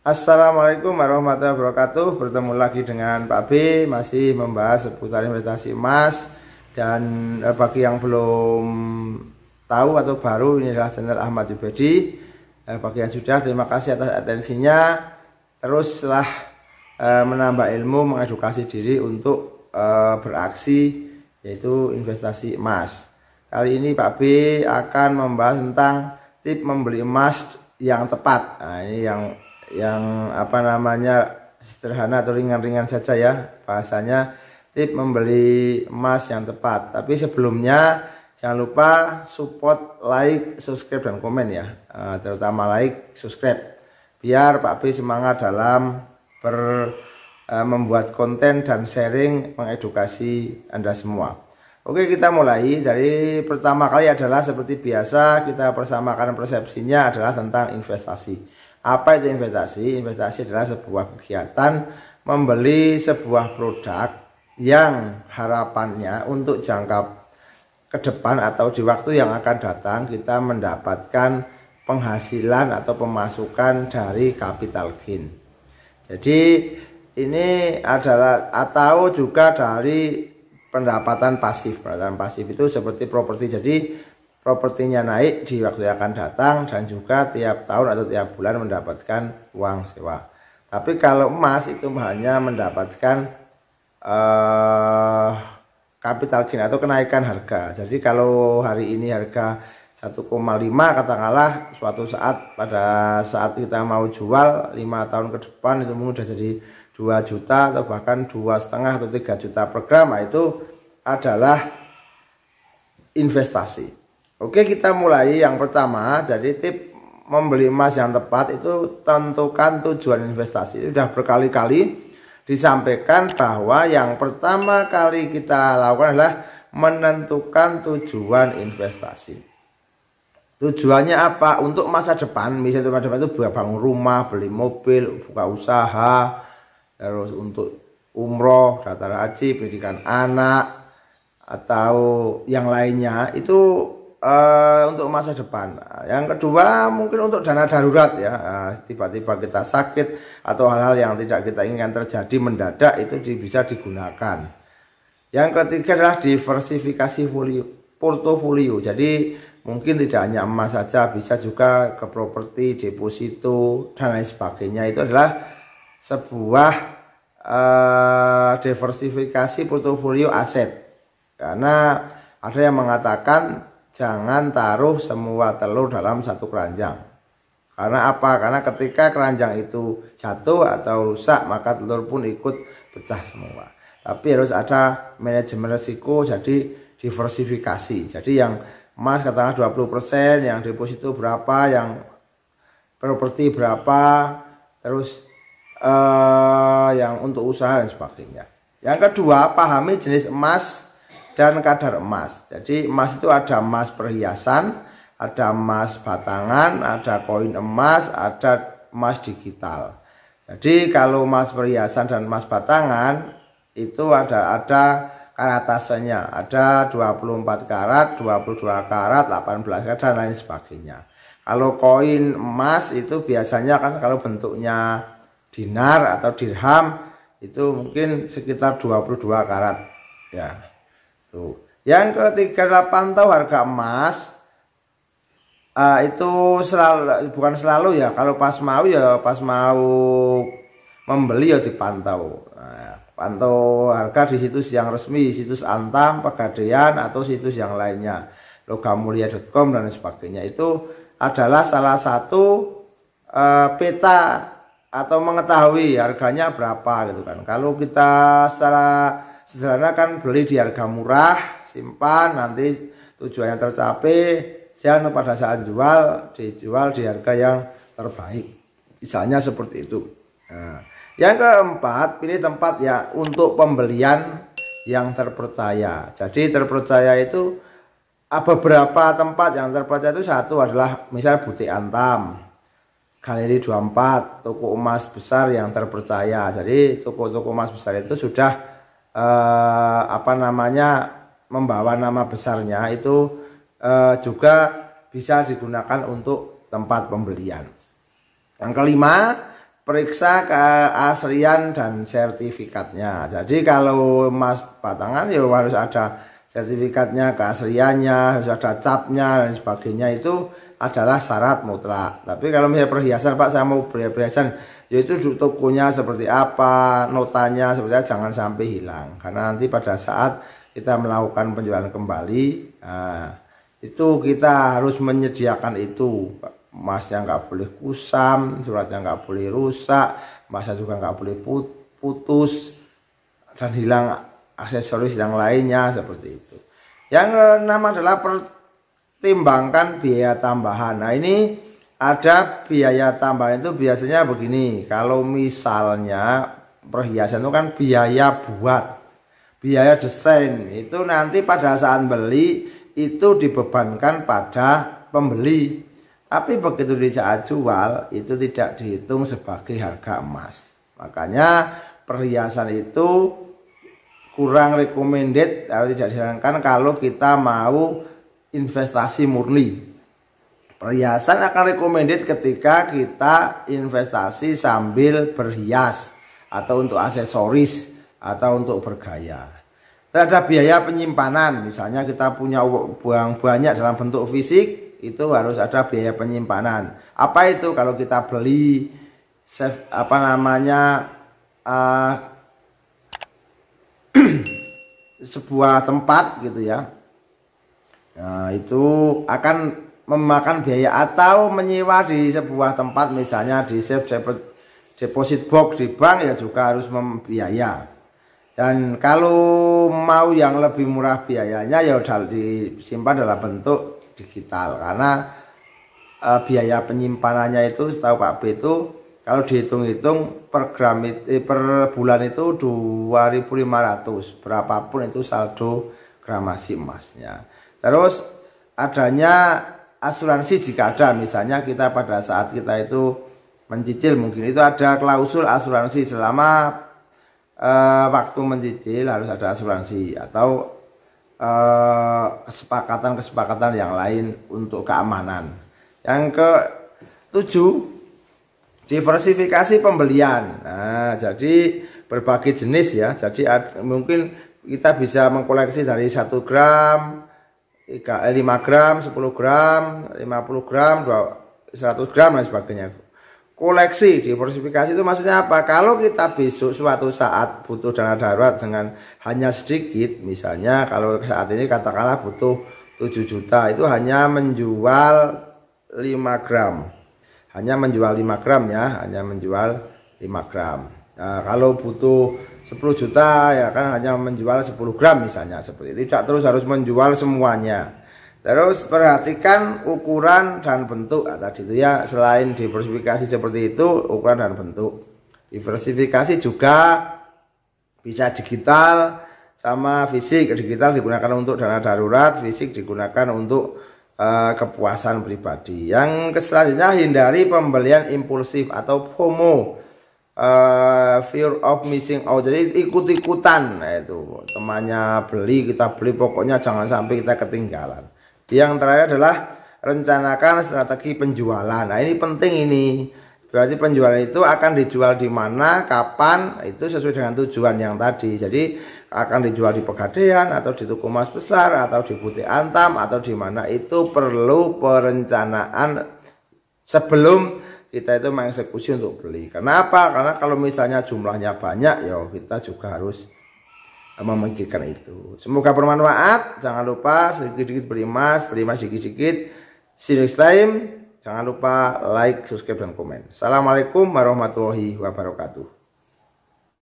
Assalamualaikum warahmatullahi wabarakatuh. Bertemu lagi dengan Pak B, masih membahas seputar investasi emas. Dan bagi yang belum tahu atau baru, ini adalah channel Ahmad Jubedi. Bagi yang sudah, terima kasih atas atensinya. Teruslah menambah ilmu, mengedukasi diri untuk beraksi, yaitu investasi emas. Kali ini Pak B akan membahas tentang tip membeli emas yang tepat. Nah, ini yang sederhana atau ringan-ringan saja ya bahasanya, tip membeli emas yang tepat. Tapi sebelumnya jangan lupa support, like, subscribe dan komen ya, terutama like, subscribe, biar Pak B semangat dalam membuat konten dan sharing mengedukasi Anda semua. Oke, kita mulai dari pertama kali adalah seperti biasa kita persamakan persepsinya adalah tentang investasi. Apa itu investasi? Investasi adalah sebuah kegiatan membeli sebuah produk yang harapannya untuk jangka ke depan atau di waktu yang akan datang kita mendapatkan penghasilan atau pemasukan dari capital gain. Jadi ini adalah atau juga dari pendapatan pasif. Pendapatan pasif itu seperti properti. Jadi propertinya naik di waktu yang akan datang dan juga tiap tahun atau tiap bulan mendapatkan uang sewa. Tapi kalau emas itu hanya mendapatkan capital gain atau kenaikan harga. Jadi kalau hari ini harga 1,5 katakanlah, suatu saat pada saat kita mau jual 5 tahun ke depan itu mungkin sudah jadi 2 juta atau bahkan 2,5 atau 3 juta per gram. Itu adalah investasi. Oke, kita mulai yang pertama. Jadi tip membeli emas yang tepat itu tentukan tujuan investasi. Sudah berkali-kali disampaikan bahwa yang pertama kali kita lakukan adalah menentukan tujuan investasi. Tujuannya apa? Untuk masa depan. Misalnya masa depan itu bangun rumah, beli mobil, buka usaha, terus untuk umroh, daftar haji, pendidikan anak, atau yang lainnya itu untuk masa depan. Yang kedua mungkin untuk dana darurat ya, tiba-tiba kita sakit atau hal-hal yang tidak kita inginkan terjadi mendadak itu bisa digunakan. Yang ketiga adalah diversifikasi portofolio. Jadi mungkin tidak hanya emas saja, bisa juga ke properti, deposito dan lain sebagainya. Itu adalah sebuah diversifikasi portofolio aset. Karena ada yang mengatakan jangan taruh semua telur dalam satu keranjang. Karena apa? Karena ketika keranjang itu jatuh atau rusak, maka telur pun ikut pecah semua. Tapi harus ada manajemen risiko, jadi diversifikasi. Jadi yang emas katakanlah 20%, yang deposito berapa, yang properti berapa, terus yang untuk usaha dan sebagainya. Yang kedua, pahami jenis emas dan kadar emas. Jadi emas itu ada emas perhiasan, ada emas batangan, ada koin emas, ada emas digital. Jadi kalau emas perhiasan dan emas batangan itu ada karatasannya, ada 24 karat, 22 karat, 18 karat dan lain sebagainya. Kalau koin emas itu biasanya kan kalau bentuknya dinar atau dirham itu mungkin sekitar 22 karat ya. Tuh. Yang ketiga, pantau harga emas. Itu bukan selalu ya, kalau pas mau membeli ya dipantau. Pantau harga di situs yang resmi, situs Antam, Pegadaian atau situs yang lainnya, logamulia.com dan sebagainya. Itu adalah salah satu peta atau mengetahui harganya berapa gitu kan. Kalau kita secara sederhana kan beli di harga murah, simpan, nanti tujuannya tercapai, jangan pada saat dijual di harga yang terbaik. Misalnya seperti itu. Nah, yang keempat, pilih tempat ya untuk pembelian yang terpercaya. Jadi terpercaya itu beberapa tempat yang terpercaya itu. Satu adalah misal Butik Antam, Galeri 24, toko emas besar yang terpercaya. Jadi toko-toko emas besar itu sudah membawa nama besarnya, itu juga bisa digunakan untuk tempat pembelian. Yang kelima, periksa keaslian dan sertifikatnya. Jadi kalau emas batangan ya harus ada sertifikatnya, keasliannya, harus ada capnya dan sebagainya, itu adalah syarat mutlak. Tapi kalau misalnya perhiasan, Pak saya mau beli perhiasan, yaitu tokonya seperti apa, notanya seperti apa, jangan sampai hilang. Karena nanti pada saat kita melakukan penjualan kembali, nah, itu kita harus menyediakan itu. Emasnya nggak boleh kusam, suratnya nggak boleh rusak, emasnya juga nggak boleh putus dan hilang aksesoris yang lainnya seperti itu. Yang keenam adalah pertimbangkan biaya tambahan. Nah ini ada biaya tambahan itu biasanya begini. Kalau misalnya perhiasan itu kan biaya buat, biaya desain, itu nanti pada saat beli itu dibebankan pada pembeli. Tapi begitu di saat jual itu tidak dihitung sebagai harga emas. Makanya perhiasan itu kurang recommended atau tidak disarankan kalau kita mau investasi murni. Perhiasan akan recommended ketika kita investasi sambil berhias atau untuk aksesoris atau untuk bergaya. Ada biaya penyimpanan, misalnya kita punya uang banyak dalam bentuk fisik, itu harus ada biaya penyimpanan. Apa itu? Kalau kita beli sebuah tempat gitu ya, nah itu akan memakan biaya, atau menyewa di sebuah tempat, misalnya di deposit box di bank ya juga harus membiaya. Dan kalau mau yang lebih murah biayanya ya udah disimpan dalam bentuk digital, karena biaya penyimpanannya itu setahu Pak B itu kalau dihitung-hitung per gram per bulan itu 2.500, berapapun itu saldo gramasi emasnya. Terus adanya asuransi jika ada, misalnya kita pada saat kita itu mencicil, mungkin itu ada klausul asuransi selama waktu mencicil harus ada asuransi, atau kesepakatan yang lain untuk keamanan. Yang ke-7, diversifikasi pembelian. Nah, jadi berbagai jenis ya. Jadi mungkin kita bisa mengkoleksi dari 1 gram, 5 gram, 10 gram, 50 gram, 100 gram dan sebagainya. Koleksi, diversifikasi itu maksudnya apa? Kalau kita besok suatu saat butuh dana darurat dengan hanya sedikit, misalnya kalau saat ini katakanlah butuh 7 juta, itu hanya menjual 5 gram. Hanya menjual 5 gram ya, hanya menjual 5 gram. Nah, kalau butuh 10 juta ya kan hanya menjual 10 gram misalnya, seperti itu. Tidak terus harus menjual semuanya. Terus perhatikan ukuran dan bentuk. Nah, tadi itu ya, selain diversifikasi seperti itu, ukuran dan bentuk. Diversifikasi juga bisa digital sama fisik. Digital digunakan untuk dana darurat, fisik digunakan untuk kepuasan pribadi. Yang selanjutnya, hindari pembelian impulsif atau FOMO, fear of missing out. Jadi ikut-ikutan. Nah, itu temannya beli, kita beli, pokoknya jangan sampai kita ketinggalan. Yang terakhir adalah rencanakan strategi penjualan. Nah ini penting ini. Berarti penjualan itu akan dijual di mana, kapan, itu sesuai dengan tujuan yang tadi. Jadi akan dijual di Pegadaian atau di toko emas besar atau di butik Antam atau di mana, itu perlu perencanaan sebelum kita itu mengeksekusi untuk beli. Kenapa? Karena kalau misalnya jumlahnya banyak ya kita juga harus memikirkan itu. Semoga bermanfaat. Jangan lupa sedikit-sedikit beli emas sedikit-sedikit. See you next time. Jangan lupa like, subscribe, dan komen. Assalamualaikum warahmatullahi wabarakatuh.